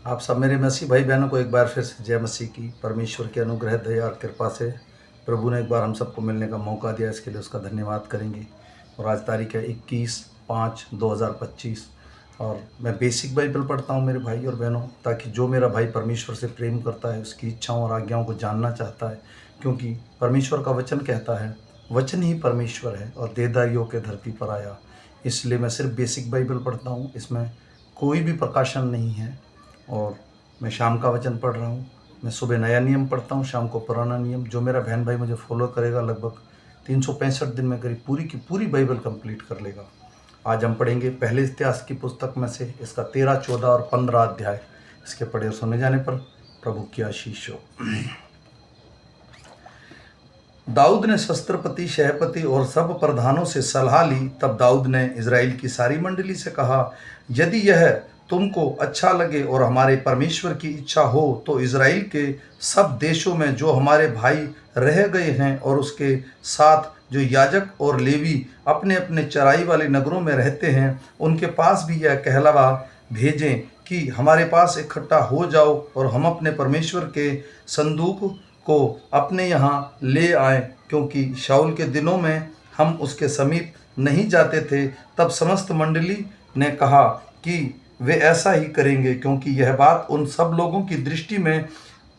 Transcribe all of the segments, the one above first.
आप सब मेरे मसीह भाई बहनों को एक बार फिर से जय मसीह की। परमेश्वर के अनुग्रह दया और कृपा से प्रभु ने एक बार हम सबको मिलने का मौका दिया, इसके लिए उसका धन्यवाद करेंगे। और आज तारीख है 21/5/2025 और मैं बेसिक बाइबल पढ़ता हूँ मेरे भाई और बहनों, ताकि जो मेरा भाई परमेश्वर से प्रेम करता है, उसकी इच्छाओं और आज्ञाओं को जानना चाहता है, क्योंकि परमेश्वर का वचन कहता है वचन ही परमेश्वर है और देवदारियों के धरती पर आया। इसलिए मैं सिर्फ बेसिक बाइबल पढ़ता हूँ, इसमें कोई भी प्रकाशन नहीं है। और मैं शाम का वचन पढ़ रहा हूँ। मैं सुबह नया नियम पढ़ता हूँ, शाम को पुराना नियम। जो मेरा बहन भाई मुझे फॉलो करेगा, लगभग 365 दिन में करीब पूरी की पूरी बाइबल कंप्लीट कर लेगा। आज हम पढ़ेंगे पहले इतिहास की पुस्तक में से इसका 13, 14 और 15 अध्याय। इसके पढ़े और सुने जाने पर प्रभु की आशीष हो। दाऊद ने शस्त्रपति, शहपति और सब प्रधानों से सलाह ली। तब दाऊद ने इज़राइल की सारी मंडली से कहा, यदि यह तुमको अच्छा लगे और हमारे परमेश्वर की इच्छा हो तो इज़राइल के सब देशों में जो हमारे भाई रह गए हैं और उसके साथ जो याजक और लेवी अपने अपने चराई वाले नगरों में रहते हैं, उनके पास भी यह कहलावा भेजें कि हमारे पास इकट्ठा हो जाओ और हम अपने परमेश्वर के संदूक को अपने यहाँ ले आए, क्योंकि शाऊल के दिनों में हम उसके समीप नहीं जाते थे। तब समस्त मंडली ने कहा कि वे ऐसा ही करेंगे, क्योंकि यह बात उन सब लोगों की दृष्टि में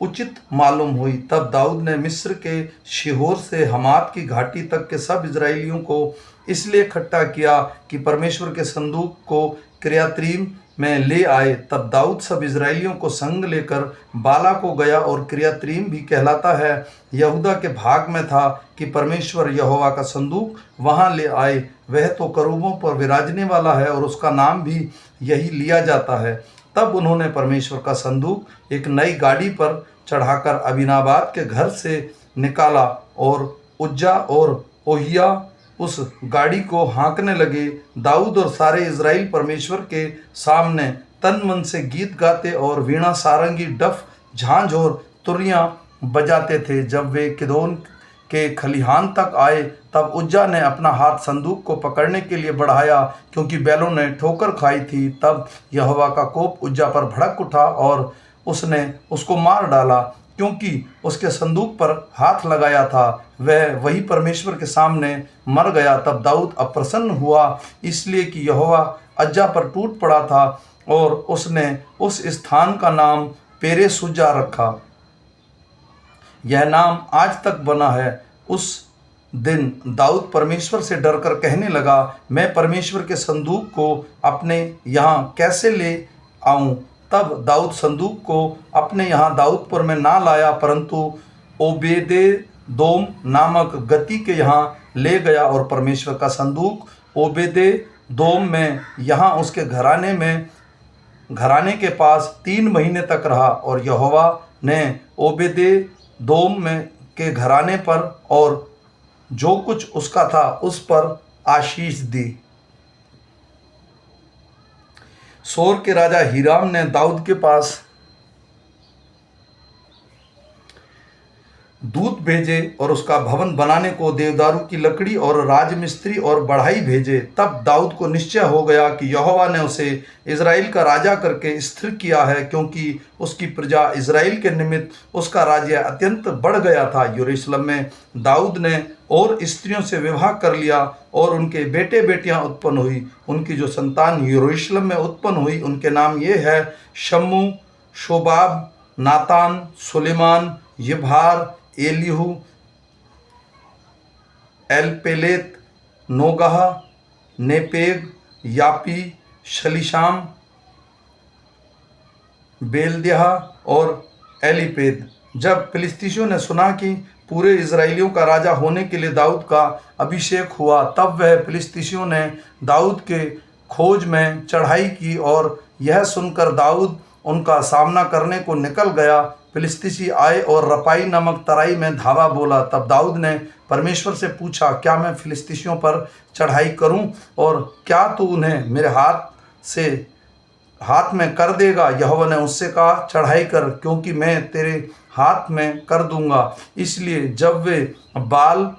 उचित मालूम हुई। तब दाऊद ने मिस्र के शिहोर से हमात की घाटी तक के सब इजरायलियों को इसलिए इकट्ठा किया कि परमेश्वर के संदूक को किर्यतरीम में ले आए। तब दाऊद सब इजरायलियों को संग लेकर बाला को गया, और किर्यतरीम भी कहलाता है यहूदा के भाग में था, कि परमेश्वर यहोवा का संदूक वहां ले आए। वह तो करूबों पर विराजने वाला है और उसका नाम भी यही लिया जाता है। तब उन्होंने परमेश्वर का संदूक एक नई गाड़ी पर चढ़ाकर अबीनाबाद के घर से निकाला, और उज्जा और ओहिया उस गाड़ी को हाँकने लगे। दाऊद और सारे इज़राइल परमेश्वर के सामने तन मन से गीत गाते और वीणा, सारंगी, डफ, झांझ और तुरियां बजाते थे। जब वे किदोन के खलिहान तक आए, तब उज्जा ने अपना हाथ संदूक को पकड़ने के लिए बढ़ाया, क्योंकि बैलों ने ठोकर खाई थी। तब यहोवा का कोप उज्जा पर भड़क उठा और उसने उसको मार डाला, क्योंकि उसके संदूक पर हाथ लगाया था। वह वही परमेश्वर के सामने मर गया। तब दाऊद अप्रसन्न हुआ, इसलिए कि यहोवा अज्जा पर टूट पड़ा था, और उसने उस स्थान का नाम पेरेसुज्जा रखा। यह नाम आज तक बना है। उस दिन दाऊद परमेश्वर से डरकर कहने लगा, मैं परमेश्वर के संदूक को अपने यहाँ कैसे ले आऊँ। तब दाऊद संदूक को अपने यहाँ दाऊदपुर में ना लाया, परंतु ओबेदेदोम नामक गती के यहाँ ले गया, और परमेश्वर का संदूक ओबेदेदोम में यहाँ उसके घराने के पास 3 महीने तक रहा। और यहोवा ने ओबेदेदोम में के घराने पर और जो कुछ उसका था उस पर आशीष दी। सोर के राजा हीराम ने दाऊद के पास दूत भेजे और उसका भवन बनाने को देवदारू की लकड़ी और राजमिस्त्री और बढ़ाई भेजे। तब दाऊद को निश्चय हो गया कि यहोवा ने उसे इज़राइल का राजा करके स्थिर किया है, क्योंकि उसकी प्रजा इज़राइल के निमित्त उसका राज्य अत्यंत बढ़ गया था। यरूशलेम में दाऊद ने और स्त्रियों से विवाह कर लिया, और उनके बेटे बेटियां उत्पन्न हुई। उनकी जो संतान यरूशलेम में उत्पन्न हुई, उनके नाम ये है: शम्मू, शोबाब, नातान, सुलेमान, यिभार, एलीहू, एलपेलेत, नोगह, नेपेग, यापी, शलीशाम, बेलद्याह और एलीपेद। जब फिलिस्तीसियों ने सुना कि पूरे इज़राइलियों का राजा होने के लिए दाऊद का अभिषेक हुआ, तब वह फिलिस्तीसियों ने दाऊद के खोज में चढ़ाई की, और यह सुनकर दाऊद उनका सामना करने को निकल गया। फिलिस्तीसी आए और रपाई नामक तराई में धावा बोला। तब दाऊद ने परमेश्वर से पूछा, क्या मैं फिलिस्तीसियों पर चढ़ाई करूं, और क्या तू उन्हें मेरे हाथ में कर देगा। यहोवा ने उससे कहा, चढ़ाई कर, क्योंकि मैं तेरे हाथ में कर दूंगा। इसलिए जब वे बाल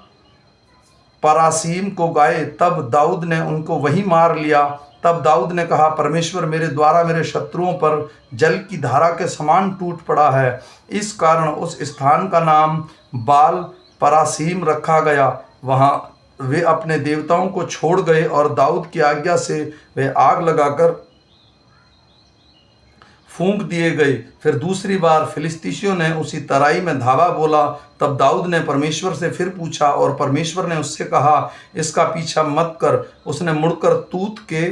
परासीम को गए, तब दाऊद ने उनको वहीं मार लिया, तब दाऊद ने कहा, परमेश्वर मेरे द्वारा मेरे शत्रुओं पर जल की धारा के समान टूट पड़ा है। इस कारण उस स्थान का नाम बाल परासीम रखा गया। वहाँ वे अपने देवताओं को छोड़ गए और दाऊद की आज्ञा से वे आग लगाकर फूंक दिए गए। फिर दूसरी बार फिलिस्तीशियों ने उसी तराई में धावा बोला। तब दाऊद ने परमेश्वर से फिर पूछा और परमेश्वर ने उससे कहा, इसका पीछा मत कर। उसने मुड़कर तूत के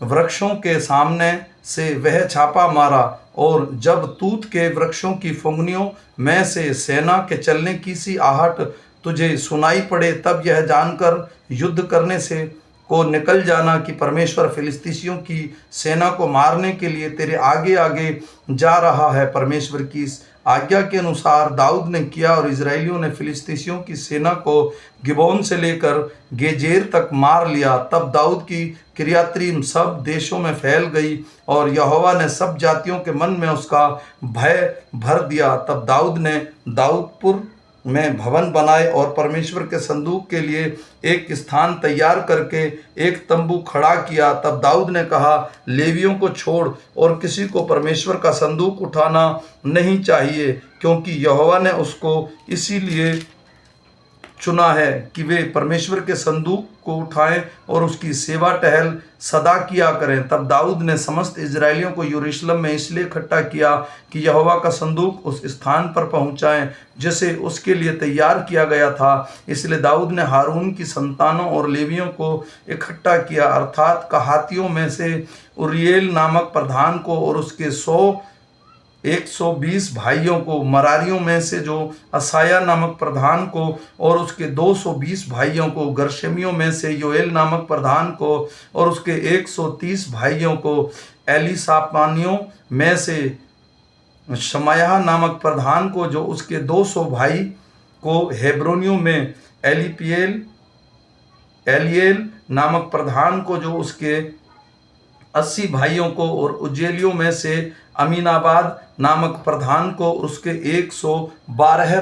वृक्षों के सामने से वह छापा मारा, और जब तूत के वृक्षों की फुंगनियों में से सेना के चलने की सी आहट तुझे सुनाई पड़े, तब यह जानकर युद्ध करने से को निकल जाना कि परमेश्वर फिलिस्तीशियों की सेना को मारने के लिए तेरे आगे आगे जा रहा है। परमेश्वर की इस आज्ञा के अनुसार दाऊद ने किया और इजराइलियों ने फिलिस्तीशियों की सेना को गिबोन से लेकर गेजेर तक मार लिया। तब दाऊद की किर्यातरीम सब देशों में फैल गई और यहोवा ने सब जातियों के मन में उसका भय भर दिया। तब दाऊद ने दाऊदपुर में भवन बनाए और परमेश्वर के संदूक के लिए एक स्थान तैयार करके एक तंबू खड़ा किया। तब दाऊद ने कहा, लेवियों को छोड़ और किसी को परमेश्वर का संदूक उठाना नहीं चाहिए, क्योंकि यहोवा ने उसको इसीलिए चुना है कि वे परमेश्वर के संदूक को उठाएं और उसकी सेवा टहल सदा किया करें। तब दाऊद ने समस्त इजरायलियों को यरूशलेम में इसलिए इकट्ठा किया कि यहोवा का संदूक उस स्थान पर पहुंचाएं जिसे उसके लिए तैयार किया गया था। इसलिए दाऊद ने हारून की संतानों और लेवियों को इकट्ठा किया, अर्थात कहातियों में से उरियेल नामक प्रधान को और उसके 120 भाइयों को, मरारियों में से जो असाया नामक प्रधान को और उसके 220 भाइयों को, गरशमियों में से योएल नामक प्रधान को और उसके 130 भाइयों को, एलीसापानियों में से शमायाह नामक प्रधान को जो उसके 200 भाई को, हेब्रोनियों में एलिएल नामक प्रधान को जो उसके 80 भाइयों को, और उज्जेलियों में से अमीनाबाद नामक प्रधान को उसके 112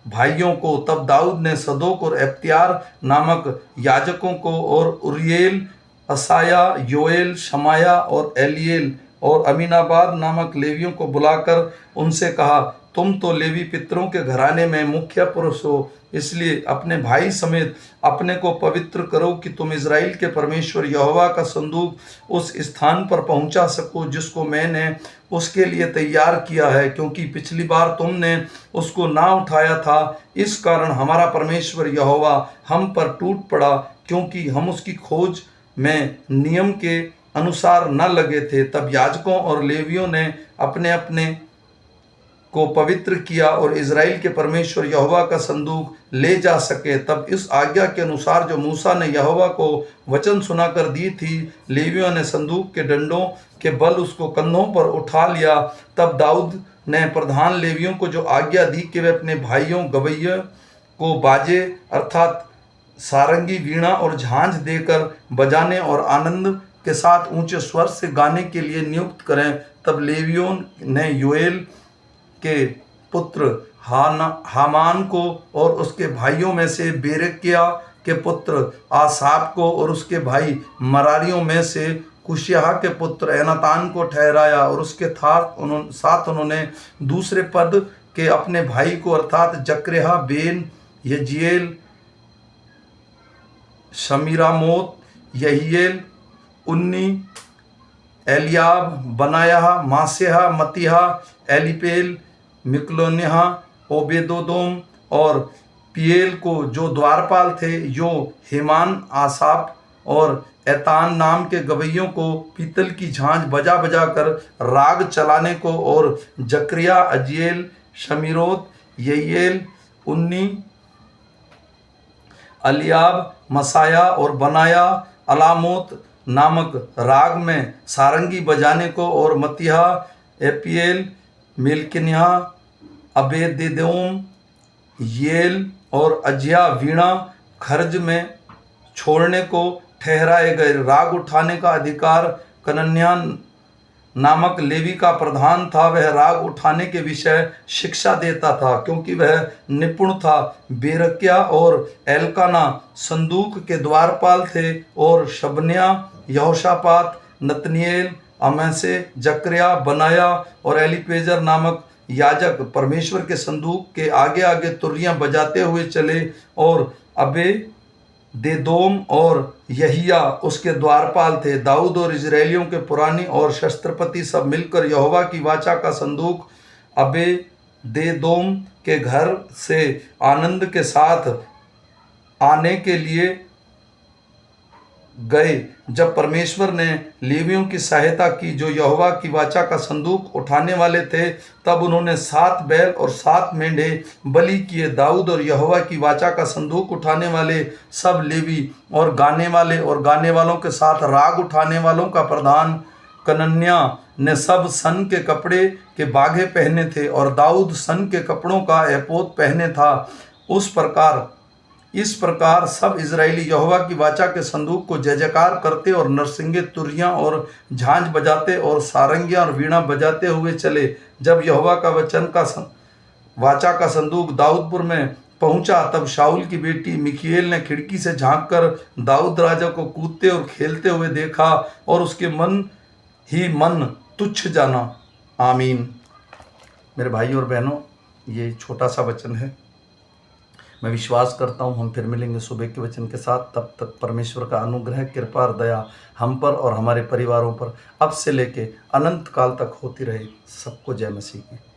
भाइयों को। तब दाऊद ने सदोक और एब्त्यार नामक याजकों को और उरियेल, असाया, योएल, शमाया और एलिएल और अमीनाबाद नामक लेवियों को बुलाकर उनसे कहा, तुम तो लेवी पितरों के घराने में मुख्य पुरुष हो, इसलिए अपने भाई समेत अपने को पवित्र करो कि तुम इज़राइल के परमेश्वर यहोवा का संदूक उस स्थान पर पहुंचा सको जिसको मैंने उसके लिए तैयार किया है, क्योंकि पिछली बार तुमने उसको ना उठाया था। इस कारण हमारा परमेश्वर यहोवा हम पर टूट पड़ा, क्योंकि हम उसकी खोज में नियम के अनुसार न लगे थे। तब याजकों और लेवियों ने अपने अपने को पवित्र किया और इज़राइल के परमेश्वर यहोवा का संदूक ले जा सके। तब इस आज्ञा के अनुसार जो मूसा ने यहोवा को वचन सुनाकर दी थी, लेवियों ने संदूक के डंडों के बल उसको कंधों पर उठा लिया। तब दाऊद ने प्रधान लेवियों को जो आज्ञा दी कि वे अपने भाइयों गवैया को बाजे अर्थात सारंगी, वीणा और झांझ देकर बजाने और आनंद के साथ ऊंचे स्वर से गाने के लिए नियुक्त करें। तब लेवियों ने योएल के पुत्र हामान को और उसके भाइयों में से बेरेकिया के पुत्र आसाप को और उसके भाई मरारियों में से कुशियाह के पुत्र एनातान को ठहराया, और उसके साथ उन्होंने दूसरे पद के अपने भाई को अर्थात जकरेहा, बेन, यजिएल, शमीरामोत, यहिएल, उन्नी, एलियाब, बनायाह, मासेहा, मतीहा, एलिपेल, मिकलोनिहा, ओबेदोदोम और पिएल को जो द्वारपाल थे, यो हेमान, आसाप और एतान नाम के गवैयों को पीतल की झांझ बजा बजा कर राग चलाने को, और जकरिया, अजिएल, शमीरोत, ययेल, उन्नी, अलियाब, मसाया और बनाया अलामोत नामक राग में सारंगी बजाने को, और मतिहा, एपिएल, मिल्किनिया, अबेदेदोम, येल और अजिया वीणा खर्ज में छोड़ने को ठहराए गए। राग उठाने का अधिकार कनन्या नामक लेवी का प्रधान था, वह राग उठाने के विषय शिक्षा देता था, क्योंकि वह निपुण था। बेरकिया और एल्काना संदूक के द्वारपाल थे, और शबन्या, यहोशापात, नतनिएल, अमैसे, जकरिया, बनाया और एलीपेजर नामक याजक परमेश्वर के संदूक के आगे आगे तुरलियां बजाते हुए चले, और अबे देदोम और यहिया उसके द्वारपाल थे। दाऊद और इजराइलियों के पुरानी और शस्त्रपति सब मिलकर यहोवा की वाचा का संदूक अबे देदोम के घर से आनंद के साथ आने के लिए गए। जब परमेश्वर ने लेवियों की सहायता की जो यहोवा की वाचा का संदूक उठाने वाले थे, तब उन्होंने 7 बैल और 7 मेंढे बलि किए। दाऊद और यहोवा की वाचा का संदूक उठाने वाले सब लेवी और गाने वालों के साथ राग उठाने वालों का प्रधान कनन्या ने सब सन के कपड़े के बागे पहने थे, और दाऊद सन के कपड़ों का एपोद पहने था। इस प्रकार सब इजरायली यहोवा की वाचा के संदूक को जय जयकार करते और नरसिंगे, तुरियां और झांझ बजाते और सारंगियां और वीणा बजाते हुए चले। जब यहोवा का वाचा का संदूक दाऊदपुर में पहुंचा, तब शाऊल की बेटी मिकीएल ने खिड़की से झांककर दाऊद राजा को कूदते और खेलते हुए देखा, और उसके मन तुच्छ जाना। आमीन। मेरे भाई और बहनों, ये छोटा सा वचन है। मैं विश्वास करता हूँ हम फिर मिलेंगे सुबह के वचन के साथ। तब तक परमेश्वर का अनुग्रह, कृपा और दया हम पर और हमारे परिवारों पर अब से लेके अनंत काल तक होती रहे। सबको जय मसीह की।